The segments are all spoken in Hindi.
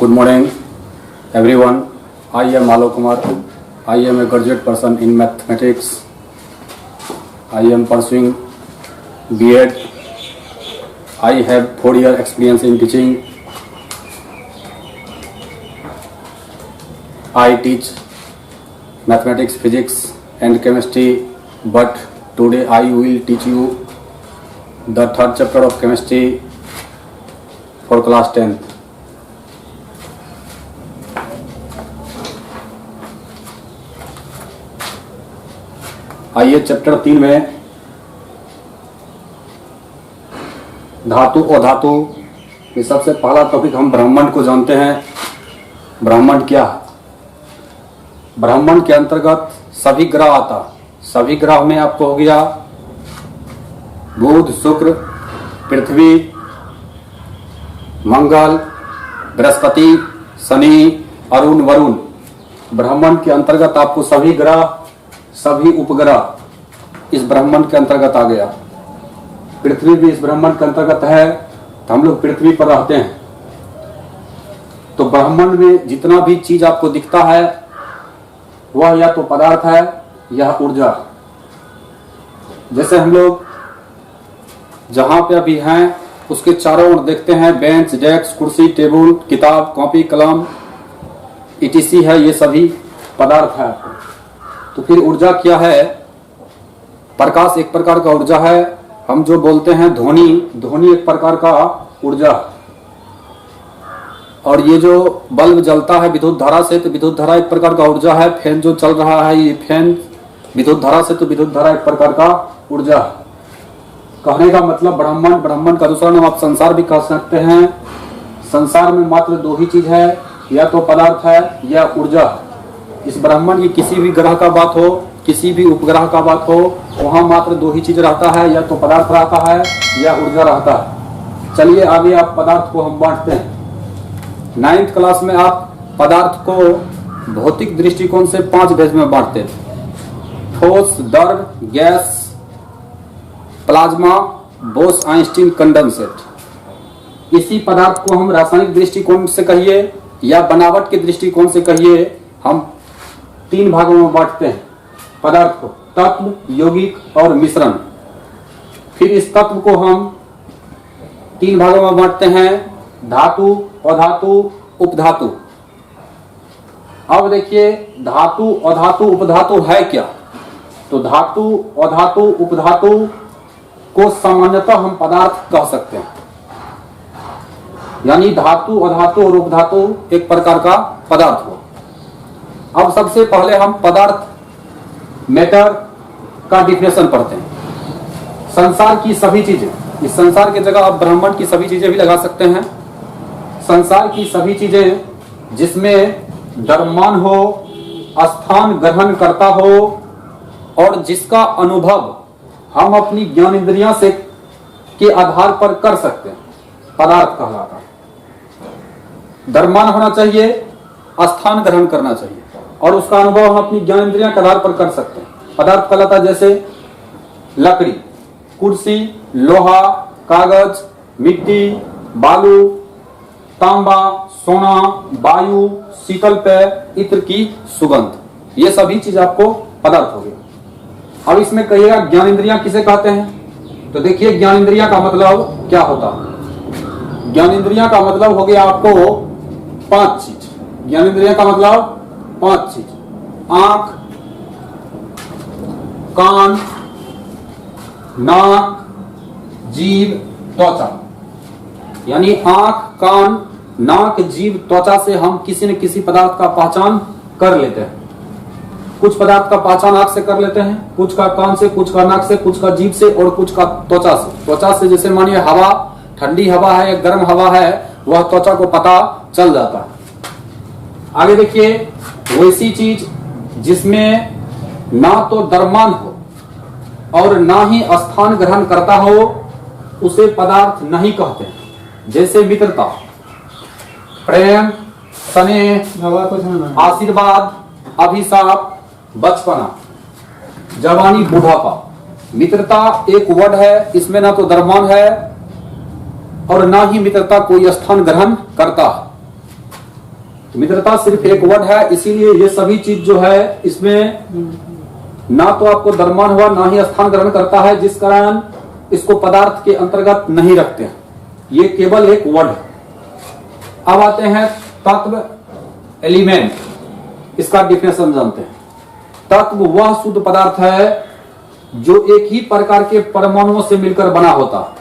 Good morning, everyone. I am Alok Kumar. I am a graduate person in mathematics. I am pursuing B.Ed. I have 4-year experience in teaching. I teach mathematics, physics, and chemistry. But today I will teach you the 3rd chapter of chemistry for class 10th. आइए चैप्टर 3 में धातु और धातु में सबसे पहला टॉपिक हम ब्रह्मांड को जानते हैं। ब्रह्मांड क्या है? ब्रह्मांड के अंतर्गत सभी ग्रह आता। सभी ग्रह में आपको हो गया बुध, शुक्र, पृथ्वी, मंगल, बृहस्पति, शनि, अरुण, वरुण। ब्रह्मांड के अंतर्गत आपको सभी ग्रह, सभी उपग्रह इस ब्रह्मांड के अंतर्गत आ गया। पृथ्वी भी इस ब्रह्मांड के अंतर्गत है, तो हम लोग पृथ्वी पर रहते हैं। तो ब्रह्मांड में जितना भी चीज आपको दिखता है वह या तो पदार्थ है या ऊर्जा। जैसे हम लोग जहां पे अभी हैं उसके चारों ओर देखते हैं बेंच, डेस्क, कुर्सी, टेबल, किताब, कॉपी, कलम, etc है, ये सभी पदार्थ है। तो फिर ऊर्जा क्या है? प्रकाश एक प्रकार का ऊर्जा है। हम जो बोलते हैं ध्वनि, ध्वनि एक प्रकार का ऊर्जा। और ये जो बल्ब जलता है विद्युत धारा से, तो विद्युत धारा एक प्रकार का ऊर्जा है। फैन जो चल रहा है, ये फैन विद्युत धारा से, तो विद्युत धारा एक प्रकार का ऊर्जा है। कहने का मतलब ब्रह्मांड, ब्रह्मांड का दूसरा नाम आप संसार भी कह सकते हैं। संसार में मात्र 2 ही चीज है, या तो पदार्थ है या ऊर्जा है। इस ब्रह्मांड की किसी भी ग्रह का बात हो, किसी भी उपग्रह का बात हो, वहां मात्र 2 ही चीज रहता है, या तो पदार्थ रहता है या ऊर्जा रहता है। चलिए आगे आप पदार्थ को हम बांटते हैं। 9th क्लास में आप पदार्थ को भौतिक दृष्टिकोण से 5 भेद में बांटते हैं। ठोस, द्रव, gas, plasma, Bose Einstein condensate. इसी पदार्थ को हम रासायनिक दृष्टिकोण से कहिए या बनावट के दृष्टिकोण से कहिए, हम 3 भागों में बांटते हैं पदार्थ को, तत्व, यौगिक और मिश्रण। फिर इस तत्व को हम 3 भागों में बांटते हैं, धातु, अधातु, उपधातु। अब देखिए धातु, अधातु, उपधातु है क्या? तो धातु, अधातु, उपधातु को सामान्यतः हम पदार्थ कह सकते हैं। यानी धातु, अधातु और उपधातु एक प्रकार का पदार्थ हो। अब सबसे पहले हम पदार्थ, मैटर का डिफिनेशन पढ़ते हैं। संसार की सभी चीजें, इस संसार की जगह आप ब्रह्मांड की सभी चीजें भी लगा सकते हैं। संसार की सभी चीजें जिसमें द्रव्यमान हो, स्थान ग्रहण करता हो और जिसका अनुभव हम अपनी ज्ञान इंद्रियां से के आधार पर कर सकते हैं, पदार्थ कहलाता है। द्रव्यमान होना चाहिए, स्थान ग्रहण करना चाहिए और उसका अनुभव हम अपनी ज्ञान इंद्रियां के आधार पर कर सकते हैं, पदार्थ कहलाता है। जैसे लकड़ी, कुर्सी, लोहा, कागज, मिट्टी, बालू, तांबा, सोना, वायु, शीतल पेय, इत्र की सुगंध, ये सभी चीज आपको पदार्थ हो गया। अब इसमें कहिएगा ज्ञान इंद्रियां किसे कहते हैं? तो देखिए ज्ञान इंद्रियां का मतलब क्या होता है। ज्ञान इंद्रियां का मतलब हो गया आपको 5 चीज। ज्ञान इंद्रियां का मतलब 5 चीज: आंख, कान, नाक, जीभ, त्वचा। यानी आंख, कान, नाक, जीभ, त्वचा से हम किसी न किसी पदार्थ का पहचान कर लेते हैं। कुछ पदार्थ का पहचान आंख से कर लेते हैं, कुछ का कान से, कुछ का नाक से, कुछ का जीभ से और कुछ का त्वचा से। त्वचा से जैसे मानिए हवा, ठंडी हवा है या गर्म हवा है, वह त्वचा को पता चल जाता है। आगे देखिए, वैसी चीज जिसमें ना तो द्रव्यमान हो और ना ही स्थान ग्रहण करता हो, उसे पदार्थ नहीं कहते। जैसे मित्रता, प्रेम, स्नेह, आशीर्वाद, अभिशाप, बचपना, जवानी, बुढ़ापा। मित्रता एक वर्ड है, इसमें ना तो द्रव्यमान है और ना ही मित्रता कोई स्थान ग्रहण करता। मित्रता सिर्फ एक वर्ड है, इसीलिए ये सभी चीज जो है इसमें ना तो आपको द्रव्यमान हुआ ना ही स्थान ग्रहण करता है, जिस कारण इसको पदार्थ के अंतर्गत नहीं रखते हैं। ये केवल एक वर्ड है। अब आते हैं तत्व, एलिमेंट, इसका डिफिनेशन जानते हैं। तत्व वह शुद्ध पदार्थ है जो एक ही प्रकार के परमाणुओं से मिलकर बना होता है,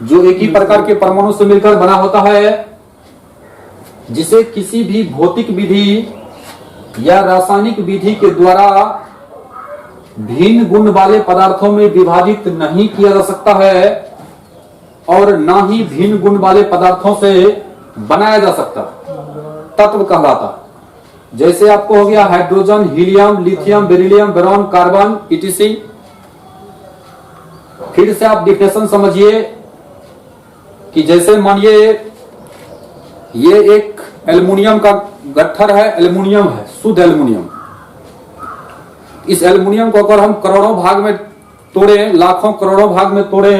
जो एक ही प्रकार के परमाणु से मिलकर बना होता है, जिसे किसी भी भौतिक विधि या रासायनिक विधि के द्वारा भिन्न गुण वाले पदार्थों में विभाजित नहीं किया जा सकता है और ना ही भिन्न गुण वाले पदार्थों से बनाया जा सकता। तत्व कहलाता। जैसे आपको हो गया hydrogen, helium, lithium, beryllium, boron, carbon, etc. फिर से आप डिफिनेशन समझिए कि जैसे मानिए ये एक एल्युमिनियम का गट्ठर है, एल्युमिनियम है, शुद्ध एल्युमिनियम। इस एल्युमिनियम को अगर हम करोड़ों भाग में तोड़े, लाखों करोड़ों भाग में तोड़े,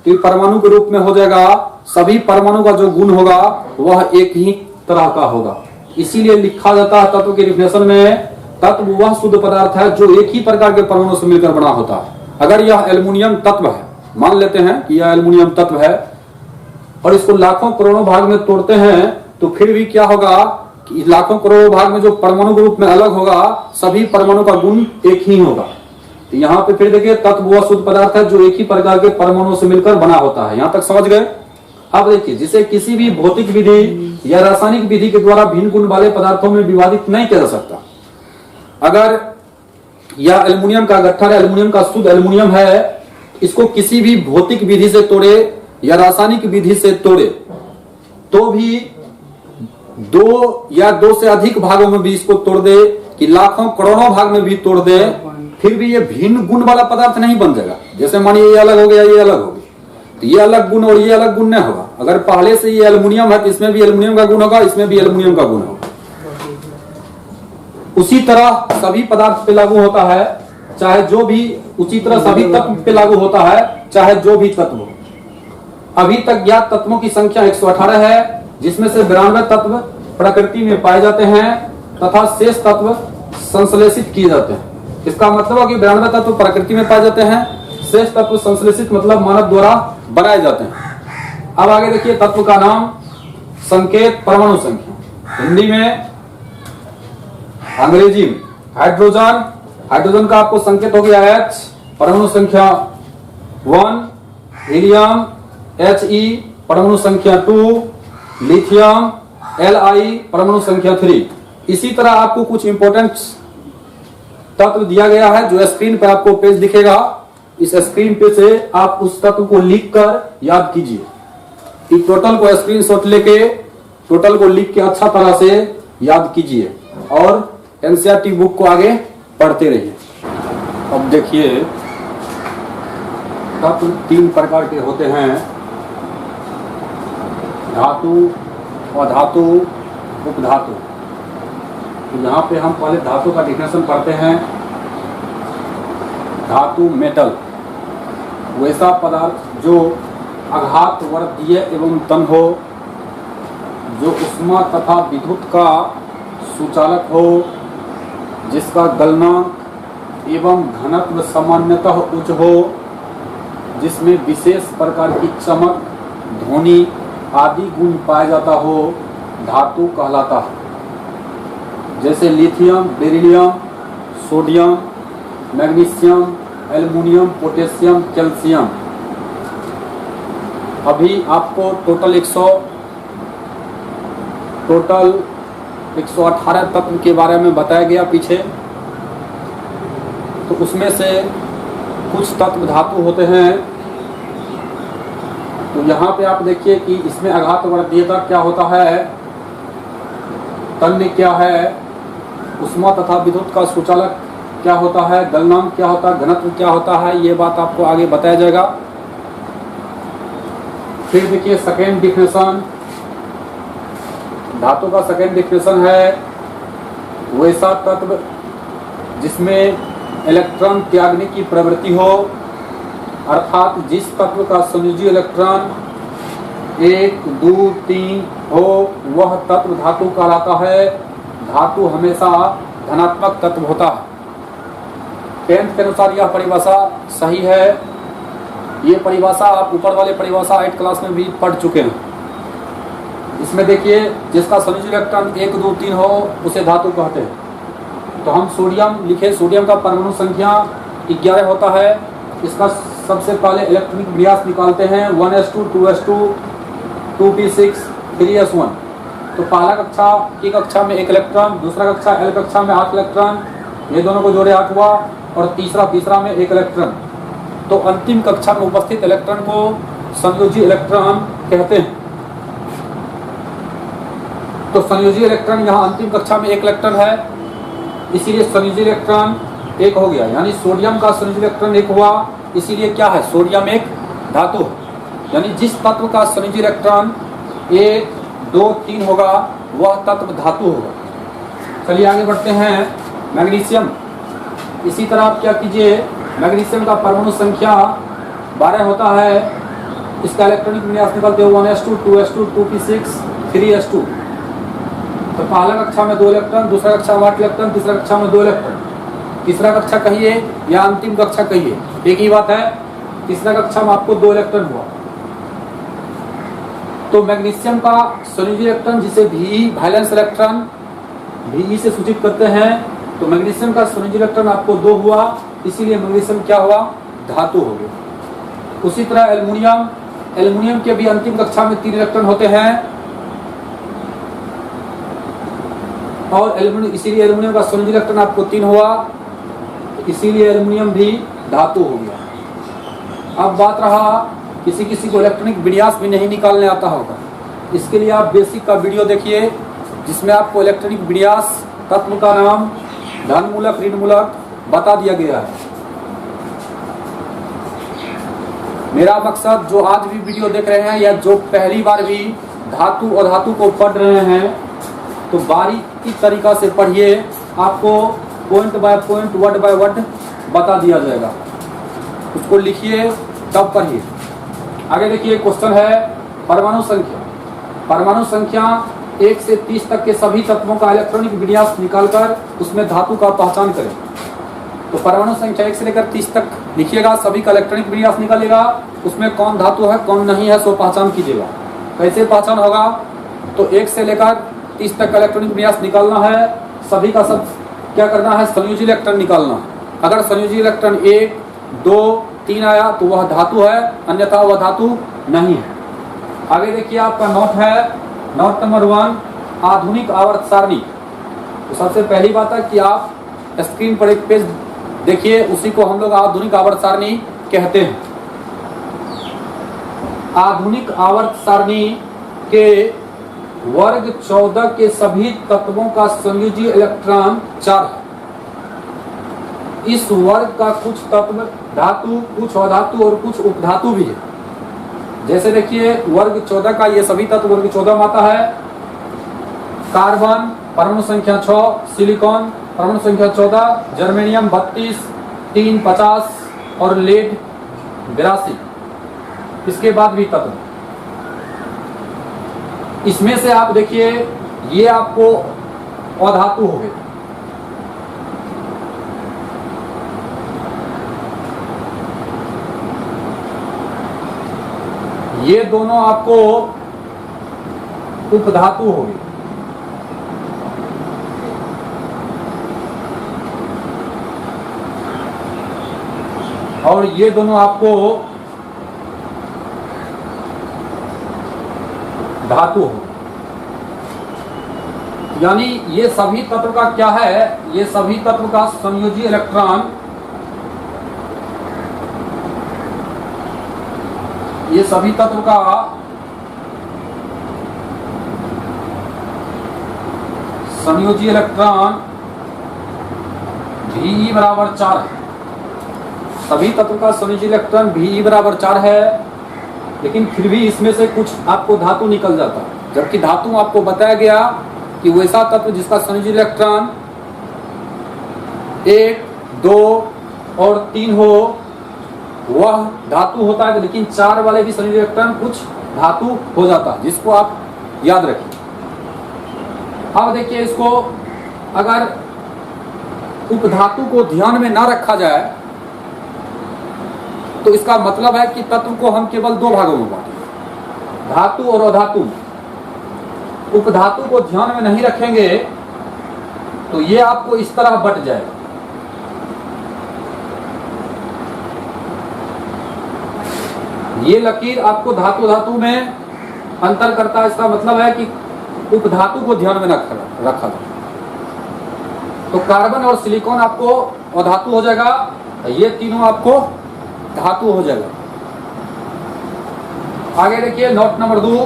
तो ये परमाणु के रूप में हो जाएगा। सभी परमाणु का जो गुण होगा वह एक ही तरह का होगा। इसीलिए लिखा जाता है तत्व के डिफिनेशन में, तत्व वह शुद्ध पदार्थ है जो एक ही प्रकार के परमाणु से मिलकर बना होता है। अगर यह एल्युमिनियम तत्व है, मान लेते हैं कि यह एल्युमिनियम तत्व है और इसको लाखों करोड़ों भाग में तोड़ते हैं, तो फिर भी क्या होगा कि लाखों करोड़ों भाग में जो परमाणु के रूप में अलग होगा, सभी परमाणु का गुण एक ही होगा। तो यहाँ पे फिर देखिए तत्व वह शुद्ध पदार्थ है जो एक ही प्रकार के परमाणु से मिलकर बना होता है। यहाँ तक समझ गए। अब देखिए जिसे किसी भी भौतिक विधि या रासायनिक विधि के द्वारा भिन्न गुण वाले पदार्थों में विभाजित नहीं किया जा सकता। अगर यह एल्युमिनियम का गट्ठर, एल्युमिनियम का शुद्ध एल्युमिनियम है, इसको किसी भी भौतिक विधि से तोड़े या रासायनिक विधि से तोड़े तो भी दो या दो से अधिक भागों में भी इसको तोड़ दे कि लाखों करोड़ों भाग में भी तोड़ दे, फिर भी ये भिन्न गुण वाला पदार्थ नहीं बन जाएगा। जैसे मानिए ये अलग हो गया, ये अलग हो गया, तो ये अलग गुण और ये अलग गुण नहीं होगा। अगर पहले से ये एल्युमिनियम है तो इसमें भी एल्युमिनियम का गुण होगा, इसमें भी एल्युमिनियम का गुण होगा। उसी तरह सभी पदार्थ पे लागू होता है, चाहे जो भी, उसी तरह सभी तत्व पे लागू होता है, चाहे जो भी तत्व हो। अभी तक ज्ञात तत्वों की संख्या 118 है, जिसमें से 92 तत्व प्रकृति में पाए जाते हैं तथा शेष तत्व संश्लेषित किए जाते हैं। इसका मतलब है कि 92 तत्व प्रकृति में पाए जाते हैं, शेष तत्व संश्लेषित मतलब मानव द्वारा बनाए जाते हैं। अब आगे देखिए तत्व का नाम, संकेत, परमाणु संख्या। हिंदी में, अंग्रेजी में हाइड्रोजन, हाइड्रोजन का आपको संकेत हो गया H, परमाणु संख्या 1, हीलियम He, परमाणु संख्या 2, लिथियम Li, परमाणु संख्या 3। इसी तरह आपको कुछ इंपॉर्टेंट तत्व दिया गया है जो स्क्रीन पर आपको पेज दिखेगा। इस स्क्रीन पे से आप उस तत्व को लिखकर याद कीजिए। इस टोटल को स्क्रीनशॉट लेके टोटल को लिख के अच्छा तरह से याद कीजिए और एनसीईआरटी बुक को आगे पढ़ते रहिए। अब देखिए तत्व 3 प्रकार के होते हैं, धातु, अधातु, उपधातु। तो यहाँ पे हम पहले धातु का डिफिनेशन पढ़ते हैं। धातु, मेटल, वैसा पदार्थ जो आघात वर्धीय एवं तन हो, जो उष्मा तथा विद्युत का सुचालक हो, जिसका गलनांक एवं घनत्व सामान्यतः उच्च हो, जिसमें विशेष प्रकार की चमक, ध्वनि आदि गुण पाया जाता हो, धातु कहलाता है। जैसे lithium, beryllium, sodium, magnesium, aluminium, potassium, calcium. अभी आपको टोटल 118 तत्व के बारे में बताया गया पीछे। तो उसमें से कुछ तत्व धातु होते हैं। तो यहाँ पे आप देखिए कि इसमें आघात वर्धीयता क्या होता है, तन्य क्या है, उष्मा तथा विद्युत का सुचालक क्या होता है, गलनांक क्या होता है, घनत्व क्या होता है, ये बात आपको आगे बताया जाएगा। फिर देखिए सेकेंड डिफिनेशन, धातु का सेकेंड डिफिनेशन है वैसा तत्व जिसमें इलेक्ट्रॉन त्यागने की प्रवृत्ति हो, अर्थात जिस तत्व का संयोजी इलेक्ट्रॉन 1 2 3 हो वह तत्व धातु कहलाता है। धातु हमेशा धनात्मक तत्व होता है। 10th के अनुसार यह परिभाषा सही है। ये परिभाषा आप ऊपर वाले परिभाषा 8 क्लास में भी पढ़ चुके हैं। इसमें देखिए जिसका संयोजी इलेक्ट्रॉन 1 2 3 हो उसे धातु कहते हैं। तो हम सोडियम लिखे, सोडियम का परमाणु संख्या 11 होता है। इसका सबसे पहले इलेक्ट्रॉनिक विन्यास निकालते हैं 1s2 2s2 2p6 3s1। तो पहला कक्षा की कक्षा में 1 इलेक्ट्रॉन, दूसरा कक्षा L कक्षा में 8 इलेक्ट्रॉन, ये दोनों को जोड़े 8 हुआ, और तीसरा में 1 इलेक्ट्रॉन। तो अंतिम कक्षा में उपस्थित इलेक्ट्रॉन को संयोजी इलेक्ट्रॉन कहते हैं। तो संयोजी इलेक्ट्रॉन यहाँ अंतिम कक्षा में 1 इलेक्ट्रॉन है, इसीलिए संयोजी इलेक्ट्रॉन 1 हो गया। यानी सोडियम का संयोजी इलेक्ट्रॉन 1 हुआ, इसीलिए क्या है, सोडियम एक धातु। यानी जिस तत्व का संयोजी इलेक्ट्रॉन 1 2 3 होगा वह तत्व धातु होगा। चलिए आगे बढ़ते हैं। मैग्नीशियम, इसी तरह आप क्या कीजिए, मैग्नीशियम का परमाणु संख्या 12 होता है। इसका इलेक्ट्रॉनिक विन्यास निकालते हो 1s2 2s2 2p6 3s2। तो पहला कक्षा में 2 इलेक्ट्रॉन, दूसरा कक्षा में 8 इलेक्ट्रॉन, तीसरा कक्षा में 2 इलेक्ट्रॉन। तीसरा कक्षा कहिए या अंतिम कक्षा कहिए, एक ही बात है। तीसरा कक्षा में आपको 2 इलेक्ट्रॉन हुआ। तो मैग्नीशियम का संयोजी इलेक्ट्रॉन जिसे भी वैलेंस इलेक्ट्रॉन भी से सूचित करते हैं, तो मैग्नीशियम का संयोजी इलेक्ट्रॉन आपको 2 हुआ, इसीलिए मैग्नीशियम क्या हुआ, धातु हो गया। उसी तरह एल्युमिनियम, एल्युमिनियम के भी अंतिम कक्षा में 3 इलेक्ट्रॉन होते हैं, और एल्युमिनियम, इसीलिए एल्युमिनियम का संयोजी इलेक्ट्रॉन आपको 3 हुआ, इसीलिए एल्युमिनियम भी धातु हो गया। अब बात रहा किसी किसी को इलेक्ट्रॉनिक विन्यास भी नहीं निकालने आता होगा, इसके लिए आप बेसिक का वीडियो देखिए जिसमें आपको इलेक्ट्रॉनिक विन्यास, तत्व का नाम, धन मूलक ऋण मूलक बता दिया गया है। मेरा मकसद जो आज भी वीडियो देख रहे हैं या जो पहली बार भी धातु और धातु को पढ़ रहे हैं, तो बारीकी तरीका से पढ़िए, आपको point by point word by word बता दिया जाएगा। उसको लिखिए तब पढ़िए। आगे देखिए क्वेश्चन है परमाणु संख्या। परमाणु संख्या 1 से 30 तक के सभी तत्वों का इलेक्ट्रॉनिक विन्यास निकालकर उसमें धातु का पहचान करें। तो परमाणु संख्या 1 से लेकर 30 तक लिखिएगा, सभी का इलेक्ट्रॉनिक विन्यास निकालिएगा, उसमें कौन धातु है कौन नहीं है सो पहचान कीजिएगा। कैसे पहचान होगा, तो 1 से लेकर 30 तक का इलेक्ट्रॉनिक विन्यास निकालना है, सभी का सब क्या करना है, संयोजी इलेक्ट्रॉन निकालना है। अगर संयोजी इलेक्ट्रॉन 1 2 3 आया तो वह धातु है, अन्यथा वह धातु नहीं है। आगे देखिए आपका नोट है, नोट नंबर 1, आधुनिक आवर्त सारणी। तो सबसे पहली बात है कि आप स्क्रीन पर एक पेज देखिए, उसी को हम लोग आधुनिक आवर्त सारणी कहते हैं। आधुनिक आवर्त सारणी के वर्ग 14 के सभी तत्वों का संयोजी इलेक्ट्रॉन 4 है। इस वर्ग का कुछ तत्व धातु, कुछ अधातु और कुछ उपधातु भी है। जैसे देखिए वर्ग 14 का ये सभी तत्व वर्ग 14 में आता है। कार्बन परमाणु संख्या 6, सिलिकॉन परमाणु संख्या 14, जर्मेनियम 32, टीन 50 और लेड 82। इसके बाद भी तत्व, इसमें से आप देखिए ये आपको अधातु हो गए। ये दोनों आपको उपधातु हो गए। और ये दोनों आपको धातु हो। यानी ये सभी तत्व का क्या है, ये सभी तत्व का संयोजी इलेक्ट्रॉन, ये सभी तत्व का संयोजी इलेक्ट्रॉन Ve बराबर 4 है। सभी तत्व का संयोजी इलेक्ट्रॉन Ve बराबर 4 है, लेकिन फिर भी इसमें से कुछ आपको धातु निकल जाता है। जबकि धातु आपको बताया गया कि वैसा तत्व जिसका संयोजी इलेक्ट्रॉन 1 2 और 3 हो वह धातु होता है, लेकिन 4 वाले भी संयोजी इलेक्ट्रॉन कुछ धातु हो जाता है, जिसको आप याद रखें। अब देखिए इसको, अगर उपधातु को ध्यान में ना रखा जाए तो इसका मतलब है कि तत्व को हम केवल दो भागों में बांटेंगे, धातु और अधातु। उपधातु को ध्यान में नहीं रखेंगे तो ये आपको इस तरह बट जाएगा। ये लकीर आपको धातु धातु में अंतर करता है, इसका मतलब है कि उपधातु को ध्यान में रखा जाए। तो कार्बन और सिलिकॉन आपको अधातु हो जाएगा, ये तीनों आपको धातु हो जाएगा। आगे देखिए नोट नंबर 2,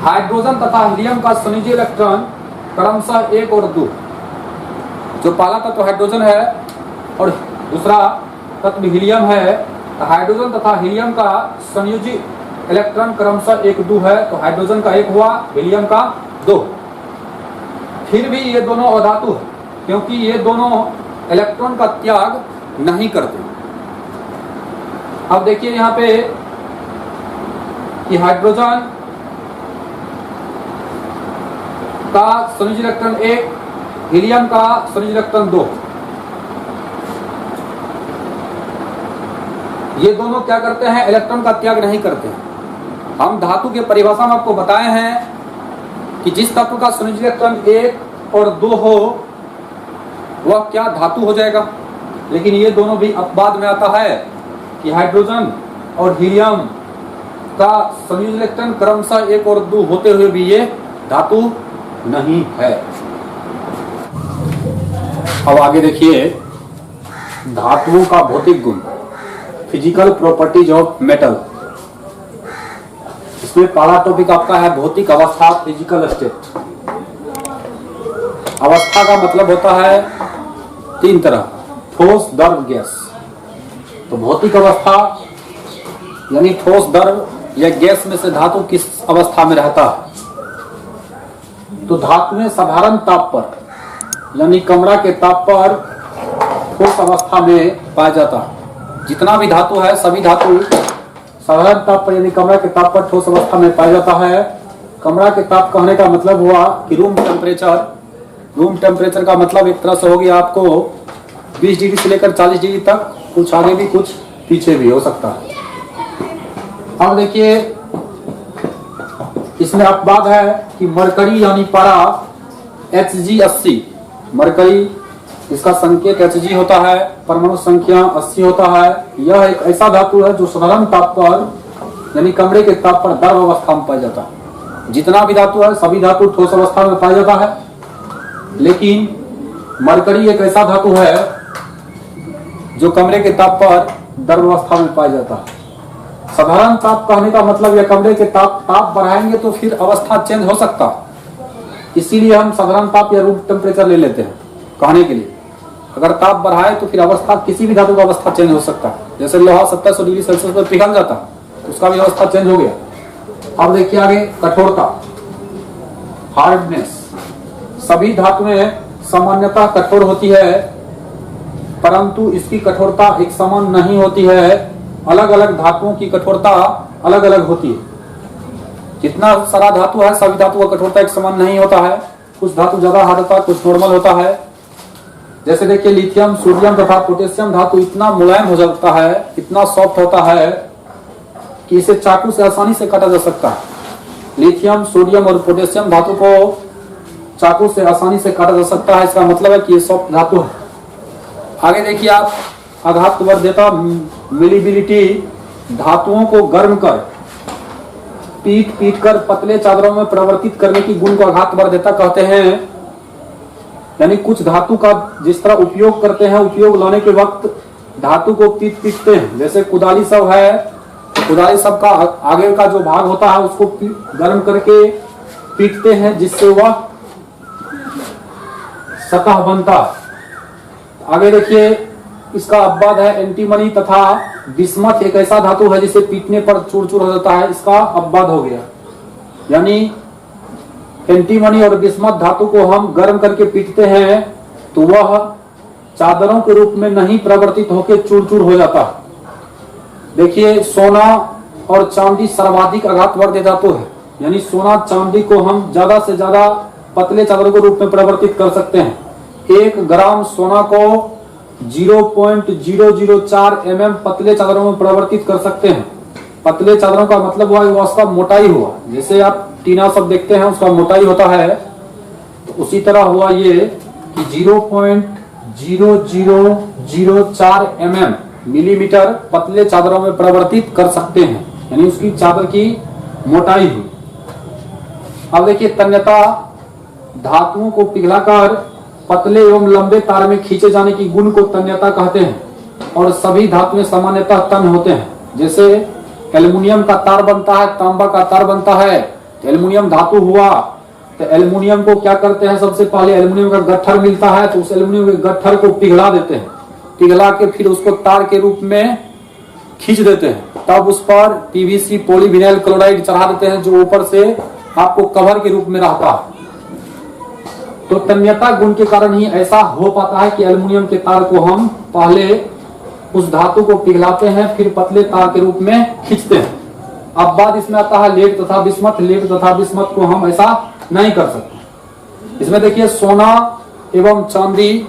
हाइड्रोजन तथा हीलियम का संयोजी इलेक्ट्रॉन क्रमशः 1 और 2। जो पहला तत्व हाइड्रोजन है और दूसरा तत्व हीलियम है, तो हाइड्रोजन तथा हीलियम का संयोजी इलेक्ट्रॉन क्रमशः 1, 2 है। तो हाइड्रोजन का 1 हुआ, हीलियम का 2। फिर भी ये दोनों अधातु है, क्योंकि ये दोनों इलेक्ट्रॉन का त्याग नहीं करते। अब देखिए यहाँ पे कि हाइड्रोजन का संयोजी इलेक्ट्रॉन 1, हीलियम का संयोजी इलेक्ट्रॉन 2। ये दोनों क्या करते हैं? इलेक्ट्रॉन का त्याग नहीं करते हैं। हम धातु के परिभाषा में आपको बताए हैं कि जिस तत्व का संयोजी इलेक्ट्रॉन 1 और 2 हो वह क्या धातु हो जाएगा। लेकिन ये दोनों भी अपवाद में आता है कि हाइड्रोजन और हीलियम का संयोजी इलेक्ट्रॉन क्रमशः 1 और 2 होते हुए भी ये धातु नहीं है। अब आगे देखिए धातुओं का भौतिक गुण, फिजिकल प्रॉपर्टीज ऑफ मेटल। इसमें पहला टॉपिक आपका है भौतिक अवस्था, फिजिकल स्टेट। अवस्था का मतलब होता है 3 तरह, ठोस, द्रव, गैस। तो भौतिक अवस्था यानी ठोस, द्रव या गैस में से धातु किस अवस्था में रहता है। तो धातु में साधारण ताप पर यानी कमरा के ताप पर ठोस अवस्था में पाया जाता है। जितना भी धातु है सभी धातु साधारण ताप पर यानी कमरा के ताप पर ठोस अवस्था में पाया जाता है। कमरा के ताप कहने का मतलब हुआ कि रूम टेम्परेचर। रूम टेम्परेचर का मतलब एक तरह से हो गया आपको 20 डिग्री से लेकर 40 डिग्री तक, कुछ आगे भी कुछ पीछे भी हो सकता है। अब देखिए इसमें अपवाद है कि मरकरी यानी पारा Hg80, मरकरी इसका संकेत Hg होता है, परमाणु संख्या 80 होता है। यह एक ऐसा धातु है जो साधारण ताप पर यानी कमरे के ताप पर द्रव अवस्था में पाया जाता है। जितना भी धातु है सभी धातु ठोस अवस्था में पाया जाता है, लेकिन मरकरी एक ऐसा धातु है जो कमरे के ताप पर द्रव अवस्था में पाया जाता है। साधारण ताप कहने का मतलब यह कमरे के ताप बढ़ाएंगे तो फिर अवस्था चेंज हो सकता है, इसीलिए हम साधारण ताप या रूम टेम्परेचर ले लेते हैं कहने के लिए। अगर ताप बढ़ाए तो फिर अवस्था, किसी भी धातु का अवस्था चेंज हो सकता है। जैसे लोहा 2700 डिग्री सेल्सियस पर पिघल जाता है तो उसका भी अवस्था चेंज हो गया। अब देखिए आगे कठोरता, हार्डनेस। सभी धातुएं सामान्यतः कठोर होती है, परंतु इसकी कठोरता एक समान नहीं होती है। अलग अलग धातुओं की कठोरता अलग अलग होती है। जितना सारा धातु है सभी धातु का कठोरता एक समान नहीं होता है। कुछ धातु ज्यादा हार्ड होता है, कुछ नॉर्मल होता है। जैसे देखिए लिथियम, सोडियम तथा पोटेशियम धातु इतना मुलायम हो जाता है, इतना सॉफ्ट होता है कि इसे चाकू से आसानी से काटा जा सकता है। लिथियम, सोडियम और पोटेशियम धातु को चाकू से आसानी से काटा जा सकता है, इसका मतलब है कि ये सॉफ्ट धातु है। आगे देखिए आप आघात वर्ध्यता, मिलिबिलिटी। धातुओं को गर्म कर पीट कर पतले चादरों में परिवर्तित करने की गुण को आघात वर्ध्यता कहते हैं। यानी कुछ धातु का जिस तरह उपयोग करते हैं, उपयोग लाने के वक्त धातु को पीटते हैं। जैसे कुदाली सब है, कुदाली सब का आगे का जो भाग होता है उसको गर्म करके पीटते हैं जिससे वह सतह बनता। आगे देखिए इसका अपवाद है एंटीमनी तथा बिस्मथ। एक ऐसा धातु है जिसे पीटने पर चूर चूर हो जाता है, इसका अपवाद हो गया। यानी एंटीमनी और बिस्मथ धातु को हम गर्म करके पीटते हैं तो वह चादरों के रूप में नहीं परिवर्तित होकर चूर चूर हो जाता। देखिए सोना और चांदी सर्वाधिक आघातवर्धक धातु है। यानी सोना चांदी को हम ज्यादा से ज्यादा पतले चादरों के रूप में परिवर्तित कर सकते हैं। 1 ग्राम सोना को 0.004 mm पतले चादरों में परिवर्तित कर सकते हैं। पतले चादरों का मतलब हुआ वो उसका मोटाई हुआ, जैसे आप टीना सब देखते हैं उसका मोटाई होता है, तो उसी तरह हुआ ये कि 0.0004 mm मिलीमीटर पतले चादरों में परिवर्तित कर सकते हैं, यानी उसकी चादर की मोटाई हुई। अब देखिए तन्यता धातुओं को पिघलाकर पतले एवं लंबे तार में खींचे जाने की गुण को तन्यता कहते हैं और सभी धातुएं सामान्यतः तन्य होते हैं। जैसे एल्युमिनियम का तार बनता है, तांबा का तार बनता है, एल्युमिनियम धातु हुआ तो एल्युमिनियम को क्या करते हैं, सबसे पहले एल्युमिनियम का गट्ठर मिलता है तो उस एल्युमिनियम के गट्ठर को पिघला देते हैं, पिघला के फिर उसको तार के रूप में खींच देते हैं, तब उस पर पीवीसी पॉलीविनाइल क्लोराइड चढ़ा देते हैं जो ऊपर से आपको कवर के रूप में रहता है। तो तन्यता गुण के कारण ही ऐसा हो पाता है कि एल्युमिनियम के तार को हम पहले उस धातु को पिघलाते हैं फिर पतले तार के रूप में खींचते हैं। अब बाद इसमें आता है लेड तथा बिस्मथ। लेड तथा बिस्मथ को हम ऐसा नहीं कर सकते। इसमें देखिए सोना एवं चांदी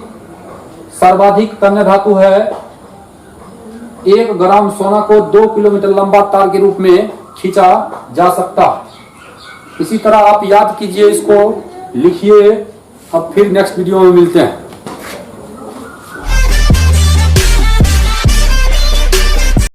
सर्वाधिक तन्य धातु है। 1 ग्राम सोना को 2 किलोमीटर लंबा तार के रूप में खींचा जा सकता है। इसी तरह आप याद कीजिए, इसको लिखिए। अब फिर नेक्स्ट वीडियो में मिलते हैं।